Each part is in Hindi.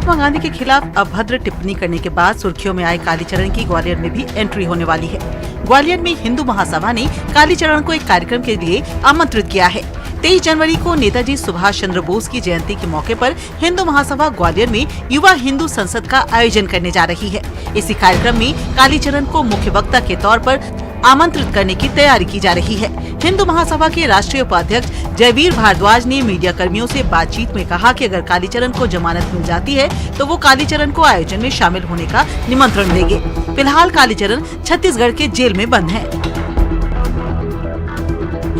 महात्मा गांधी के खिलाफ अभद्र टिप्पणी करने के बाद सुर्खियों में आए कालीचरण की ग्वालियर में भी एंट्री होने वाली है। ग्वालियर में हिंदू महासभा ने कालीचरण को एक कार्यक्रम के लिए आमंत्रित किया है। 23 जनवरी को नेताजी सुभाष चंद्र बोस की जयंती के मौके पर हिंदू महासभा ग्वालियर में युवा हिंदू संसद का आयोजन करने जा रही है। इसी कार्यक्रम में कालीचरण को मुख्य वक्ता के तौर पर आमंत्रित करने की तैयारी की जा रही है। हिंदू महासभा के राष्ट्रीय उपाध्यक्ष जयवीर भारद्वाज ने मीडिया कर्मियों से बातचीत में कहा कि अगर कालीचरण को जमानत मिल जाती है तो वो कालीचरण को आयोजन में शामिल होने का निमंत्रण देंगे। फिलहाल कालीचरण छत्तीसगढ़ के जेल में बंद है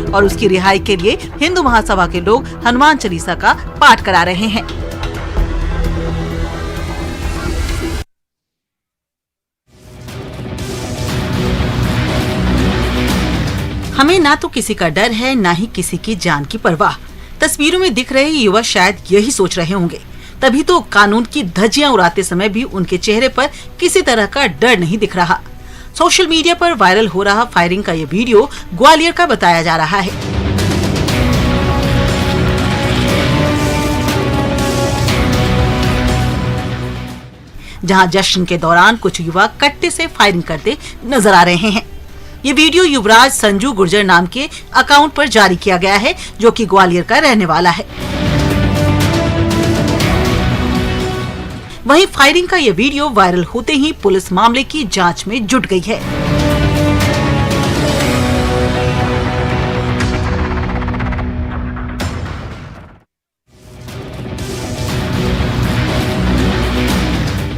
और उसकी रिहाई के लिए हिंदू महासभा के लोग हनुमान चालीसा का पाठ करा रहे हैं। हमें ना तो किसी का डर है, ना ही किसी की जान की परवाह। तस्वीरों में दिख रहे युवा शायद यही सोच रहे होंगे, तभी तो कानून की धज्जियां उड़ाते समय भी उनके चेहरे पर किसी तरह का डर नहीं दिख रहा। सोशल मीडिया पर वायरल हो रहा फायरिंग का ये वीडियो ग्वालियर का बताया जा रहा है। जहां जश्न के दौरान कुछ युवा कट्टे से फायरिंग करते नजर आ रहे हैं। ये वीडियो युवराज संजू गुर्जर नाम के अकाउंट पर जारी किया गया है, जो कि ग्वालियर का रहने वाला है। वहीं फायरिंग का ये वीडियो वायरल होते ही पुलिस मामले की जांच में जुट गई है।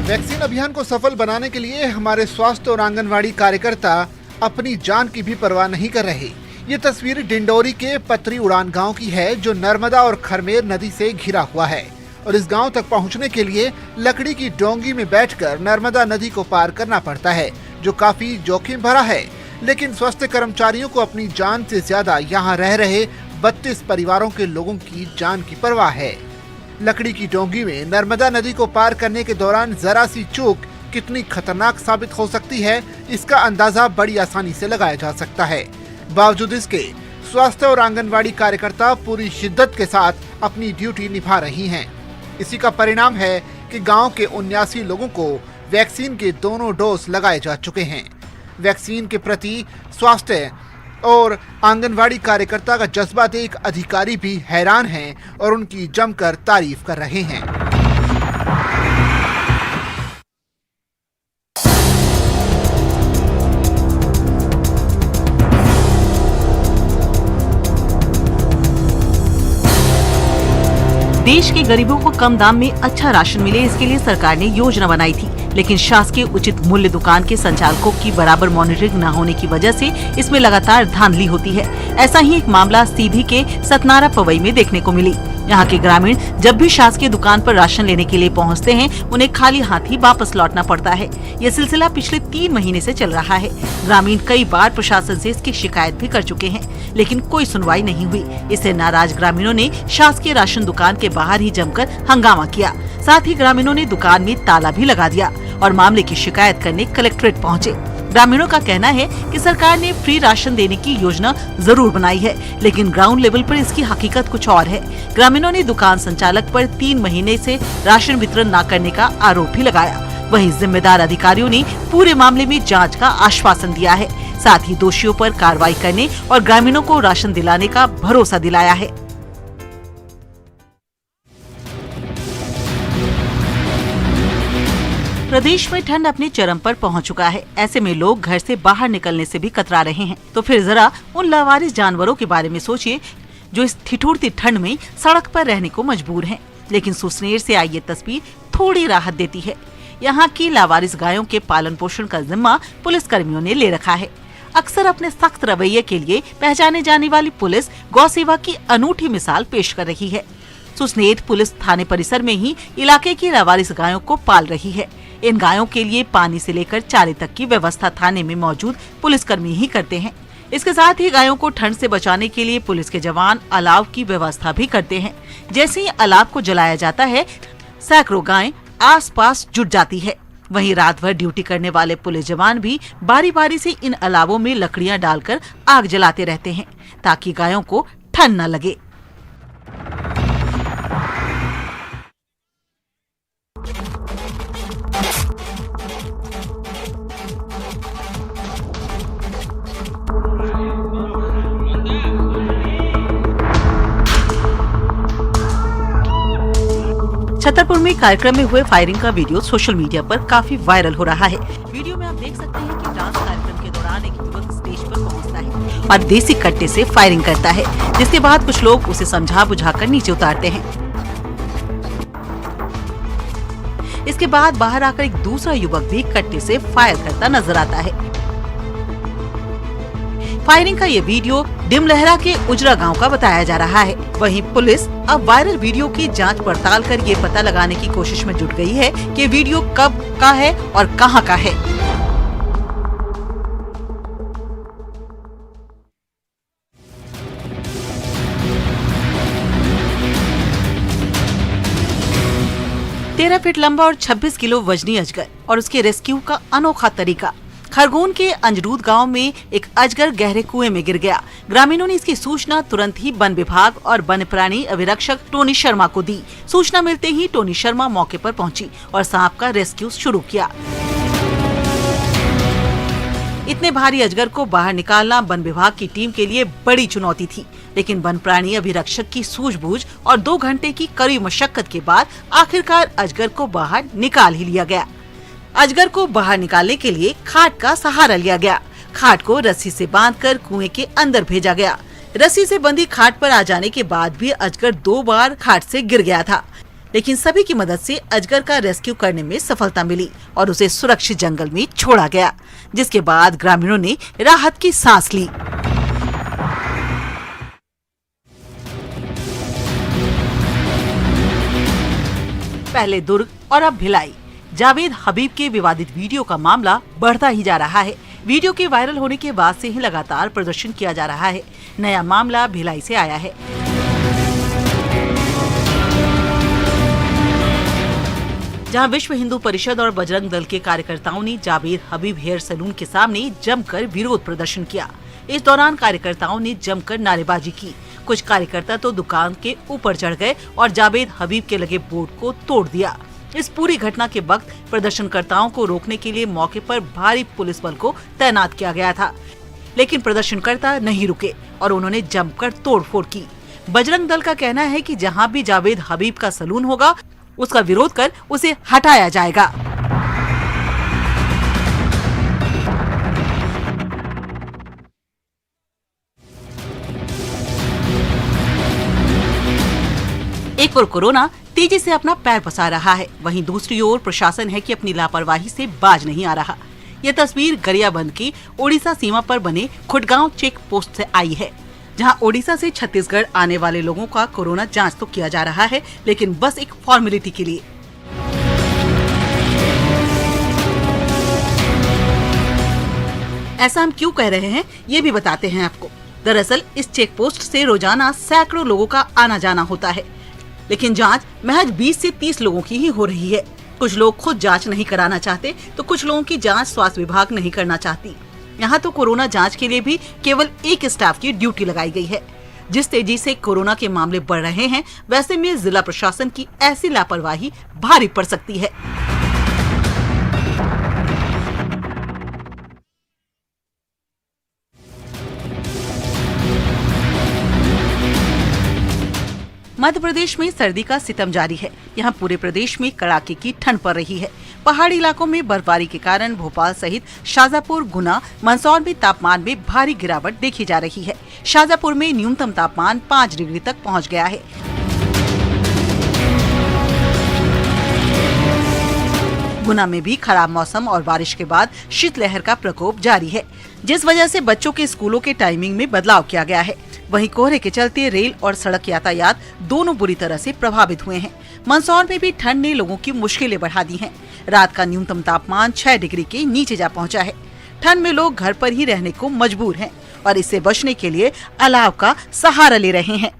वैक्सीन अभियान को सफल बनाने के लिए हमारे स्वास्थ्य और आंगनवाड़ी कार्यकर्ता अपनी जान की भी परवाह नहीं कर रहे। ये तस्वीर डिंडोरी के पतरी उड़ान गांव की है, जो नर्मदा और खरमेर नदी से घिरा हुआ है और इस गांव तक पहुंचने के लिए लकड़ी की डोंगी में बैठकर नर्मदा नदी को पार करना पड़ता है, जो काफी जोखिम भरा है। लेकिन स्वास्थ्य कर्मचारियों को अपनी जान से ज्यादा यहाँ रह रहे 32 परिवारों के लोगों की जान की परवाह है। लकड़ी की डोंगी में नर्मदा नदी को पार करने के दौरान जरा सी चूक कितनी खतरनाक साबित हो सकती है, इसका अंदाजा बड़ी आसानी से लगाया जा सकता है। बावजूद इसके स्वास्थ्य और आंगनवाड़ी कार्यकर्ता पूरी शिद्दत के साथ अपनी ड्यूटी निभा रही हैं। इसी का परिणाम है कि गांव के 79 लोगों को वैक्सीन के दोनों डोज लगाए जा चुके हैं। वैक्सीन के प्रति स्वास्थ्य और आंगनवाड़ी कार्यकर्ता का जज्बा देख अधिकारी भी हैरान हैं और उनकी जमकर तारीफ कर रहे हैं। देश के गरीबों को कम दाम में अच्छा राशन मिले, इसके लिए सरकार ने योजना बनाई थी, लेकिन शासकीय उचित मूल्य दुकान के संचालकों की बराबर मॉनिटरिंग न होने की वजह से इसमें लगातार धांधली होती है। ऐसा ही एक मामला सीधी के सतनारा पवई में देखने को मिली। यहाँ के ग्रामीण जब भी शासकीय दुकान पर राशन लेने के लिए पहुँचते हैं, उन्हें खाली हाथ ही वापस लौटना पड़ता है। ये सिलसिला पिछले 3 महीने से चल रहा है। ग्रामीण कई बार प्रशासन से इसकी शिकायत भी कर चुके हैं, लेकिन कोई सुनवाई नहीं हुई। इससे नाराज ग्रामीणों ने शासकीय राशन दुकान के बाहर ही जमकर हंगामा किया। साथ ही ग्रामीणों ने दुकान में ताला भी लगा दिया और मामले की शिकायत करने कलेक्ट्रेट पहुँचे। ग्रामीणों का कहना है कि सरकार ने फ्री राशन देने की योजना जरूर बनाई है, लेकिन ग्राउंड लेवल पर इसकी हकीकत कुछ और है। ग्रामीणों ने दुकान संचालक पर 3 महीने से राशन वितरण न करने का आरोप भी लगाया। वहीं जिम्मेदार अधिकारियों ने पूरे मामले में जांच का आश्वासन दिया है। साथ ही दोषियों पर कार्रवाई करने और ग्रामीणों को राशन दिलाने का भरोसा दिलाया है। प्रदेश में ठंड अपने चरम पर पहुंच चुका है। ऐसे में लोग घर से बाहर निकलने से भी कतरा रहे हैं। तो फिर जरा उन लावारिस जानवरों के बारे में सोचिए जो इस ठिठुरती ठंड में सड़क पर रहने को मजबूर हैं। लेकिन सुसनेर से आई ये तस्वीर थोड़ी राहत देती है। यहाँ की लावारिस गायों के पालन पोषण का जिम्मा पुलिस कर्मियों ने ले रखा है। अक्सर अपने सख्त रवैये के लिए पहचाने जाने वाली पुलिस गौ सेवा की अनूठी मिसाल पेश कर रही है। सुसनेर पुलिस थाने परिसर में ही इलाके की लावारिस गायों को पाल रही है। इन गायों के लिए पानी से लेकर चारे तक की व्यवस्था थाने में मौजूद पुलिसकर्मी ही करते हैं। इसके साथ ही गायों को ठंड से बचाने के लिए पुलिस के जवान अलाव की व्यवस्था भी करते हैं। जैसे ही अलाव को जलाया जाता है, सैकड़ों गायें आसपास जुट जाती है। वहीं रात भर ड्यूटी करने वाले पुलिस जवान भी बारी बारी से इन अलावों में लकड़ियां डालकर आग जलाते रहते हैं, ताकि गायों को ठंड न लगे। छतरपुर में कार्यक्रम में हुए फायरिंग का वीडियो सोशल मीडिया पर काफी वायरल हो रहा है। वीडियो में आप देख सकते हैं कि डांस कार्यक्रम के दौरान एक युवक स्टेज पर पहुंचता है और देसी कट्टे से फायरिंग करता है, जिसके बाद कुछ लोग उसे समझा बुझाकर नीचे उतारते हैं। इसके बाद बाहर आकर एक दूसरा युवक भी कट्टे से फायर करता नजर आता है। फायरिंग का ये वीडियो डिमलहरा के उजरा गांव का बताया जा रहा है। वहीं पुलिस अब वायरल वीडियो की जांच पड़ताल कर ये पता लगाने की कोशिश में जुट गई है कि वीडियो कब का है और कहां का है। तेरह फीट लंबा और 26 किलो वजनी अजगर और उसके रेस्क्यू का अनोखा तरीका। खरगोन के अंजरूद गांव में एक अजगर गहरे कुएं में गिर गया। ग्रामीणों ने इसकी सूचना तुरंत ही वन विभाग और वन्य प्राणी अभिरक्षक टोनी शर्मा को दी। सूचना मिलते ही टोनी शर्मा मौके पर पहुंची और सांप का रेस्क्यू शुरू किया। इतने भारी अजगर को बाहर निकालना वन विभाग की टीम के लिए बड़ी चुनौती थी, लेकिन वन प्राणी अभिरक्षक की सूझबूझ और 2 घंटे की कड़ी मशक्कत के बाद आखिरकार अजगर को बाहर निकाल ही लिया गया। अजगर को बाहर निकालने के लिए खाट का सहारा लिया गया। खाट को रस्सी से बांधकर कुएं के अंदर भेजा गया। रस्सी से बंधी खाट पर आ जाने के बाद भी अजगर 2 बार खाट से गिर गया था, लेकिन सभी की मदद से अजगर का रेस्क्यू करने में सफलता मिली और उसे सुरक्षित जंगल में छोड़ा गया, जिसके बाद ग्रामीणों ने राहत की सांस ली। पहले दुर्ग और अब भिलाई। जावेद हबीब के विवादित वीडियो का मामला बढ़ता ही जा रहा है। वीडियो के वायरल होने के बाद से ही लगातार प्रदर्शन किया जा रहा है। नया मामला भिलाई से आया है। जहां विश्व हिंदू परिषद और बजरंग दल के कार्यकर्ताओं ने जावेद हबीब हेयर सैलून के सामने जमकर विरोध प्रदर्शन किया। इस दौरान कार्यकर्ताओं ने जमकर नारेबाजी की। कुछ कार्यकर्ता तो दुकान के ऊपर चढ़ गए और जावेद हबीब के लगे बोर्ड को तोड़ दिया। इस पूरी घटना के वक्त प्रदर्शनकर्ताओं को रोकने के लिए मौके पर भारी पुलिस बल को तैनात किया गया था, लेकिन प्रदर्शनकर्ता नहीं रुके और उन्होंने जमकर तोड़फोड़ की। बजरंग दल का कहना है कि जहां भी जावेद हबीब का सैलून होगा, उसका विरोध कर उसे हटाया जाएगा। एक और कोरोना तेजी से अपना पैर पसार रहा है, वहीं दूसरी ओर प्रशासन है कि अपनी लापरवाही से बाज नहीं आ रहा। ये तस्वीर गरियाबंद की ओडिशा सीमा पर बने खुटगांव चेक पोस्ट से आई है, जहां ओडिशा से छत्तीसगढ़ आने वाले लोगों का कोरोना जांच तो किया जा रहा है, लेकिन बस एक फॉर्मेलिटी के लिए। ऐसा हम क्यों कह रहे हैं, ये भी बताते हैं आपको। दरअसल इस चेक पोस्ट से रोजाना सैकड़ों लोगों का आना जाना होता है, लेकिन जांच महज 20 से 30 लोगों की ही हो रही है। कुछ लोग खुद जांच नहीं कराना चाहते, तो कुछ लोगों की जांच स्वास्थ्य विभाग नहीं करना चाहती। यहाँ तो कोरोना जांच के लिए भी केवल एक स्टाफ की ड्यूटी लगाई गई है। जिस तेजी से कोरोना के मामले बढ़ रहे हैं, वैसे में जिला प्रशासन की ऐसी लापरवाही भारी पड़ सकती है। मध्य प्रदेश में सर्दी का सितम जारी है। यहाँ पूरे प्रदेश में कड़ाके की ठंड पड़ रही है। पहाड़ी इलाकों में बर्फबारी के कारण भोपाल सहित शाजापुर, गुना, मंदसौर में तापमान में भारी गिरावट देखी जा रही है। शाजापुर में न्यूनतम तापमान 5 डिग्री तक पहुँच गया है। गुना में भी खराब मौसम और बारिश के बाद शीतलहर का प्रकोप जारी है, जिस वजह से बच्चों के स्कूलों के टाइमिंग में बदलाव किया गया है। वहीं कोहरे के चलते रेल और सड़क यातायात दोनों बुरी तरह से प्रभावित हुए हैं। मंदसौर में भी ठंड ने लोगों की मुश्किलें बढ़ा दी हैं। रात का न्यूनतम तापमान 6 डिग्री के नीचे जा पहुंचा है। ठंड में लोग घर पर ही रहने को मजबूर हैं और इससे बचने के लिए अलाव का सहारा ले रहे हैं।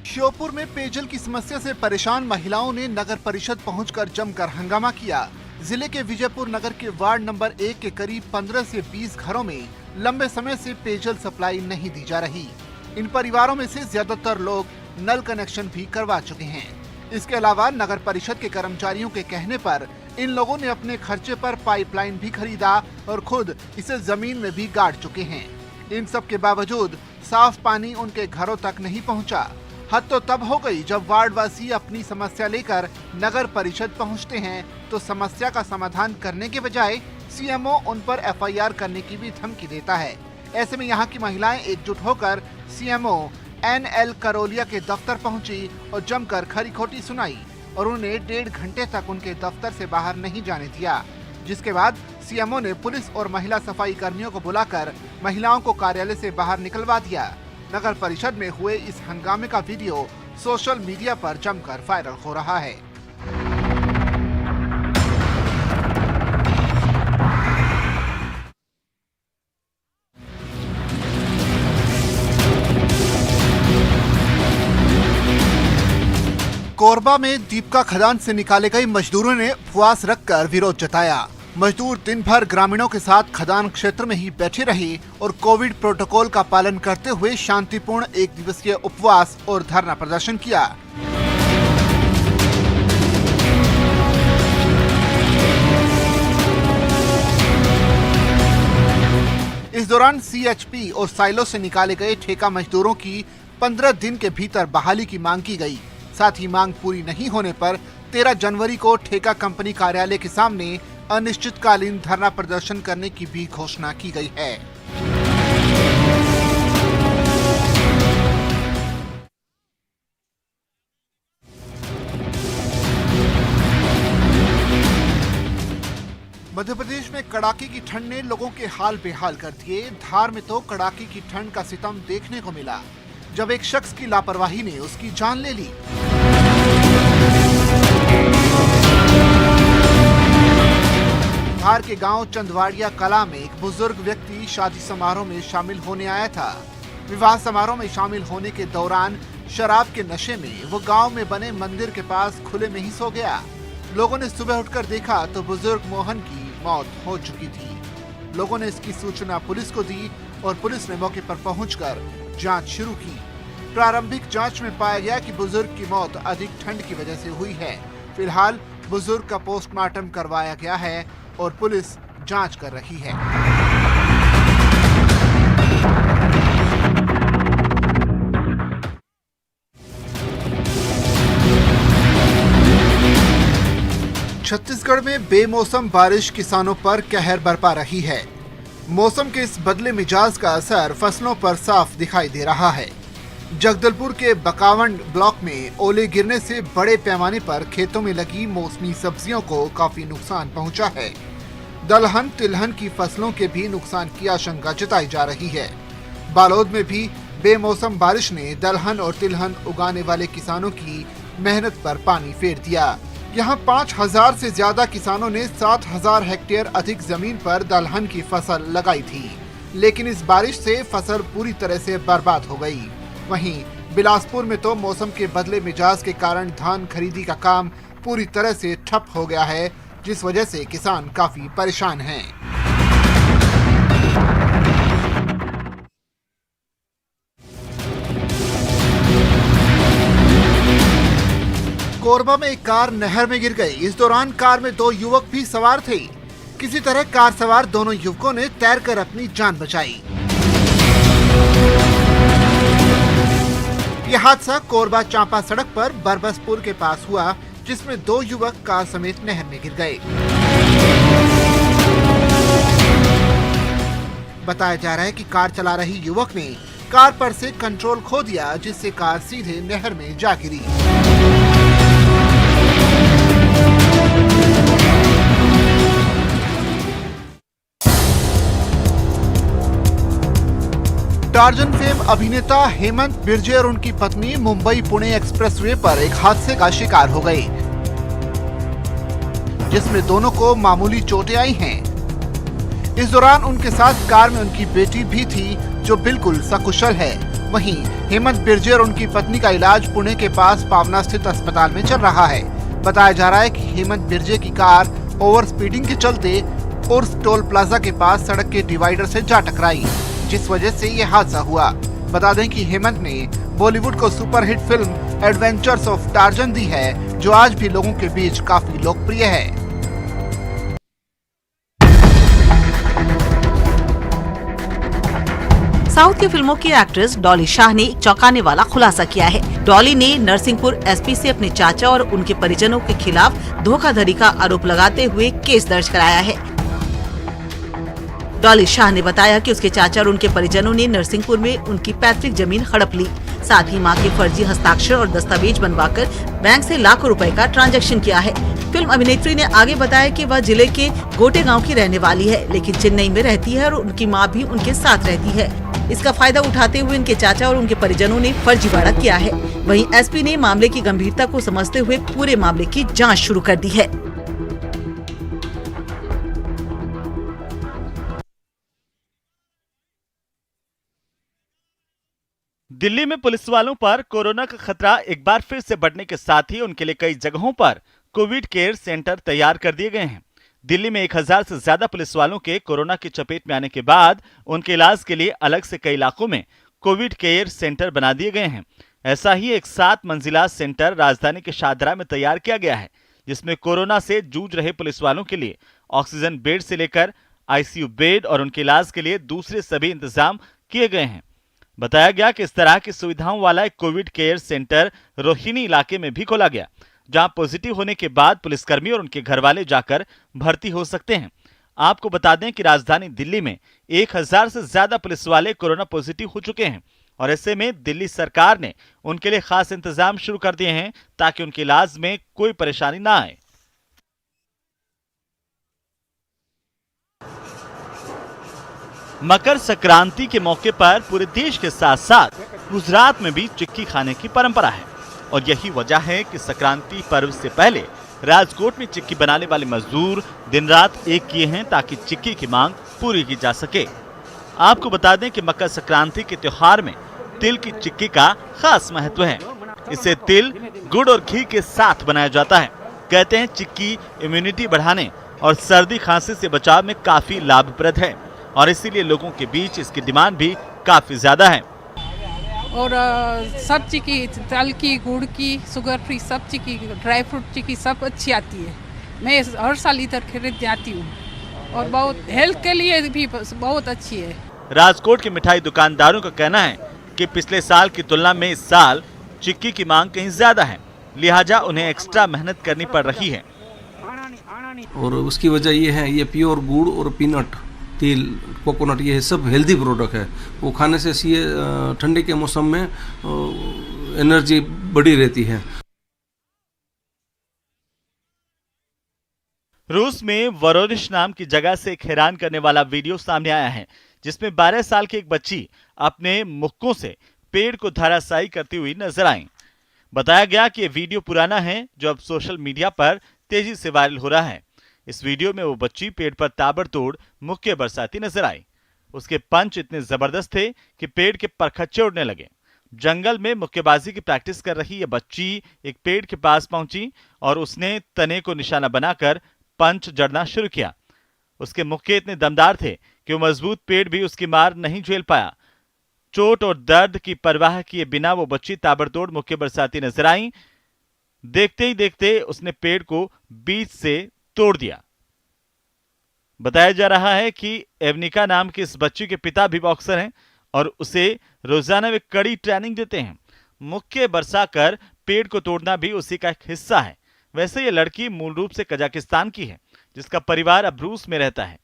श्योपुर में पेयजल की समस्या से परेशान महिलाओं ने नगर परिषद पहुंचकर जमकर हंगामा किया। जिले के विजयपुर नगर के वार्ड नंबर 1 के करीब 15 से 20 घरों में लंबे समय से पेयजल सप्लाई नहीं दी जा रही। इन परिवारों में से ज्यादातर लोग नल कनेक्शन भी करवा चुके हैं। इसके अलावा नगर परिषद के कर्मचारियों के कहने पर इन लोगों ने अपने खर्चे पर पाइपलाइन भी खरीदा और खुद इसे जमीन में भी गाड़ चुके हैं। इन सब के बावजूद साफ पानी उनके घरों तक नहीं पहुंचा। हद तो तब हो गई जब वार्डवासी अपनी समस्या लेकर नगर परिषद पहुंचते हैं तो समस्या का समाधान करने के बजाय सीएमओ उन पर एफआईआर करने की भी धमकी देता है। ऐसे में यहाँ की महिलाएं एकजुट होकर सीएमओ NL करोलिया के दफ्तर पहुंची और जमकर खरी खोटी सुनाई और उन्हें 1.5 घंटे तक उनके दफ्तर से बाहर नहीं जाने दिया, जिसके बाद सीएमओ ने पुलिस और महिला सफाई कर्मियों को बुलाकर महिलाओं को कार्यालय से बाहर निकलवा दिया। नगर परिषद में हुए इस हंगामे का वीडियो सोशल मीडिया पर जमकर वायरल हो रहा है। कोरबा में दीपका खदान से निकाले गए मजदूरों ने उपवास रखकर विरोध जताया। मजदूर दिन भर ग्रामीणों के साथ खदान क्षेत्र में ही बैठे रहे और कोविड प्रोटोकॉल का पालन करते हुए शांतिपूर्ण 1 दिवसीय उपवास और धरना प्रदर्शन किया। इस दौरान CHP और साइलो से निकाले गए ठेका मजदूरों की 15 दिन के भीतर बहाली की मांग की गई। साथ ही मांग पूरी नहीं होने पर 13 जनवरी को ठेका कंपनी कार्यालय के सामने अनिश्चितकालीन धरना प्रदर्शन करने की भी घोषणा की गई है। मध्य प्रदेश में कड़ाके की ठंड ने लोगों के हाल बेहाल कर दिए। धार में तो कड़ाके की ठंड का सितम देखने को मिला जब एक शख्स की लापरवाही ने उसकी जान ले ली। धार के गांव चंदवाड़िया कला में एक बुजुर्ग व्यक्ति शादी समारोह में शामिल होने आया था। विवाह समारोह में शामिल होने के दौरान शराब के नशे में वो गांव में बने मंदिर के पास खुले में ही सो गया। लोगों ने सुबह उठकर देखा तो बुजुर्ग मोहन की मौत हो चुकी थी। लोगों ने इसकी सूचना पुलिस को दी और पुलिस ने मौके पर पहुंचकर जांच शुरू की। प्रारंभिक जांच में पाया गया कि बुजुर्ग की मौत अधिक ठंड की वजह से हुई है। फिलहाल बुजुर्ग का पोस्टमार्टम करवाया गया है और पुलिस जांच कर रही है। छत्तीसगढ़ में बेमौसम बारिश किसानों पर कहर बरपा रही है। मौसम के इस बदले मिजाज का असर फसलों पर साफ दिखाई दे रहा है। जगदलपुर के बकावंड ब्लॉक में ओले गिरने से बड़े पैमाने पर खेतों में लगी मौसमी सब्जियों को काफी नुकसान पहुंचा है। दलहन तिलहन की फसलों के भी नुकसान की आशंका जताई जा रही है। बालोद में भी बेमौसम बारिश ने दलहन और तिलहन उगाने वाले किसानों की मेहनत पर पानी फेर दिया। यहाँ 5000 से ज्यादा किसानों ने 7000 हेक्टेयर अधिक जमीन पर दलहन की फसल लगाई थी, लेकिन इस बारिश से फसल पूरी तरह से बर्बाद हो गई। वहीं बिलासपुर में तो मौसम के बदले मिजाज के कारण धान खरीदी का काम पूरी तरह से ठप हो गया है, जिस वजह से किसान काफी परेशान हैं। कोरबा में एक कार नहर में गिर गई। इस दौरान कार में 2 युवक भी सवार थे। किसी तरह कार सवार दोनों युवकों ने तैरकर अपनी जान बचाई। यह हादसा कोरबा चांपा सड़क पर बरबसपुर के पास हुआ, जिसमें 2 युवक कार समेत नहर में गिर गए। बताया जा रहा है कि कार चला रही युवक ने कार पर से कंट्रोल खो दिया, जिससे कार सीधे नहर में जा गिरी। टार्जन फेम अभिनेता हेमंत बिर्जे और उनकी पत्नी मुंबई पुणे एक्सप्रेसवे पर एक हादसे का शिकार हो गए, जिसमें दोनों को मामूली चोटें आई हैं। इस दौरान उनके साथ कार में उनकी बेटी भी थी, जो बिल्कुल सकुशल है। वहीं हेमंत बिर्जे और उनकी पत्नी का इलाज पुणे के पास पावना स्थित अस्पताल में चल रहा है। बताया जा रहा है कि हेमंत बिर्जे की कार ओवर स्पीडिंग के चलते उर्स टोल प्लाजा के पास सड़क के डिवाइडर से जा टकराई, जिस वजह से ये हादसा हुआ। बता दें कि हेमंत ने बॉलीवुड को superhit film adventures of Tarzan दी है, जो आज भी लोगों के बीच काफी लोकप्रिय है। साउथ की फिल्मों की एक्ट्रेस डॉली शाह ने एक चौंकाने वाला खुलासा किया है। डॉली ने नरसिंहपुर एसपी से अपने चाचा और उनके परिजनों के खिलाफ धोखाधड़ी का आरोप लगाते हुए केस दर्ज कराया है। डॉली शाह ने बताया कि उसके चाचा और उनके परिजनों ने नरसिंहपुर में उनकी पैतृक जमीन हड़प ली। साथ ही मां के फर्जी हस्ताक्षर और दस्तावेज बनवाकर बैंक से लाखों रुपए का ट्रांजैक्शन किया है। फिल्म अभिनेत्री ने आगे बताया कि वह जिले के गोटे गांव की रहने वाली है, लेकिन चेन्नई में रहती है और उनकी मां भी उनके साथ रहती है। इसका फायदा उठाते हुए उनके चाचा और उनके परिजनों ने फर्जीवाड़ा किया है। वहीं एसपी ने मामले की गंभीरता को समझते हुए पूरे मामले की जांच शुरू कर दी है। दिल्ली में पुलिस वालों पर कोरोना का खतरा एक बार फिर से बढ़ने के साथ ही उनके लिए कई जगहों पर कोविड केयर सेंटर तैयार कर दिए गए हैं। दिल्ली में 1000 से ज्यादा पुलिस वालों के कोरोना की चपेट में आने के बाद उनके इलाज के लिए अलग से कई इलाकों में कोविड केयर सेंटर बना दिए गए हैं। ऐसा ही एक 7 मंजिला सेंटर राजधानी के शाहदरा में तैयार किया गया है, जिसमें कोरोना से जूझ रहे पुलिस वालों के लिए ऑक्सीजन बेड से लेकर आईसीयू बेड और उनके इलाज के लिए दूसरे सभी इंतजाम किए गए हैं। बताया गया कि इस तरह की सुविधाओं वाला एक कोविड केयर सेंटर रोहिणी इलाके में भी खोला गया, जहां पॉजिटिव होने के बाद पुलिसकर्मी और उनके घर वाले जाकर भर्ती हो सकते हैं। आपको बता दें कि राजधानी दिल्ली में 1000 से ज्यादा पुलिस वाले कोरोना पॉजिटिव हो चुके हैं और ऐसे में दिल्ली सरकार ने उनके लिए खास इंतजाम शुरू कर दिए हैं ताकि उनके इलाज में कोई परेशानी ना आए। मकर संक्रांति के मौके पर पूरे देश के साथ साथ गुजरात में भी चिक्की खाने की परंपरा है और यही वजह है कि संक्रांति पर्व से पहले राजकोट में चिक्की बनाने वाले मजदूर दिन रात एक किए हैं ताकि चिक्की की मांग पूरी की जा सके। आपको बता दें कि मकर संक्रांति के त्योहार में तिल की चिक्की का खास महत्व है। इसे तिल, गुड़ और घी के साथ बनाया जाता है। कहते हैं चिक्की इम्यूनिटी बढ़ाने और सर्दी खांसी से बचाव में काफी लाभप्रद है और इसीलिए लोगों के बीच इसकी डिमांड भी काफी ज्यादा है। और सब चिक्की, तल की, गुड़ की, शुगर फ्री, सब चिक्की, ड्राई फ्रूट चिक्की सब अच्छी आती है। मैं हर साल इधर खरीद आती हूँ और बहुत हेल्थ के लिए भी बहुत अच्छी है। राजकोट के मिठाई दुकानदारों का कहना है कि पिछले साल की तुलना में इस साल चिक्की की मांग कहीं ज्यादा है, लिहाजा उन्हें एक्स्ट्रा मेहनत करनी पड़ रही है। और उसकी वजह ये है, ये प्योर गुड़ और पीनट, तिल, कोकोनट, ये सब हेल्दी प्रोडक्ट है। वो खाने से ये ठंडी के मौसम में एनर्जी बढ़ी रहती है। रूस में वरोनिश नाम की जगह से एक हैरान करने वाला वीडियो सामने आया है, जिसमें 12 साल की एक बच्ची अपने मुक्कों से पेड़ को धराशायी करती हुई नजर आई। बताया गया कि ये वीडियो पुराना है जो अब सोशल मीडिया पर तेजी से वायरल हो रहा है। इस वीडियो में वो बच्ची पेड़ पर ताबड़तोड़ मुक्के बरसाती नजर आई। उसके पंच इतने जबरदस्त थे कि पेड़ के परखच्चे उड़ने लगे। जंगल में मुक्केबाजी की प्रैक्टिस कर रही ये बच्ची एक पेड़ के पास पहुंची और उसने तने को निशाना बनाकर पंच जड़ना शुरू किया। उसके मुक्के इतने दमदार थे कि वो मजबूत पेड़ भी उसकी मार नहीं झेल पाया। चोट और दर्द की परवाह किए बिना वो बच्ची ताबड़तोड़ मुक्के बरसाती नजर आई। देखते ही देखते उसने पेड़ को बीच से तोड़ दिया। बताया जा रहा है कि एवनिका नाम की इस बच्ची के पिता भी बॉक्सर हैं और उसे रोजाना वे कड़ी ट्रेनिंग देते हैं। मुक्के बरसाकर पेड़ को तोड़ना भी उसी का एक हिस्सा है। वैसे ये लड़की मूल रूप से कजाकिस्तान की है, जिसका परिवार अब रूस में रहता है।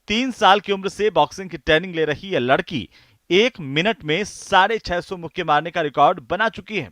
3 साल की उम्र से बॉक्सिंग की ट्रेनिंग ले रही यह लड़की 1 मिनट में 650 मुक्के मारने का रिकॉर्ड बना चुकी है।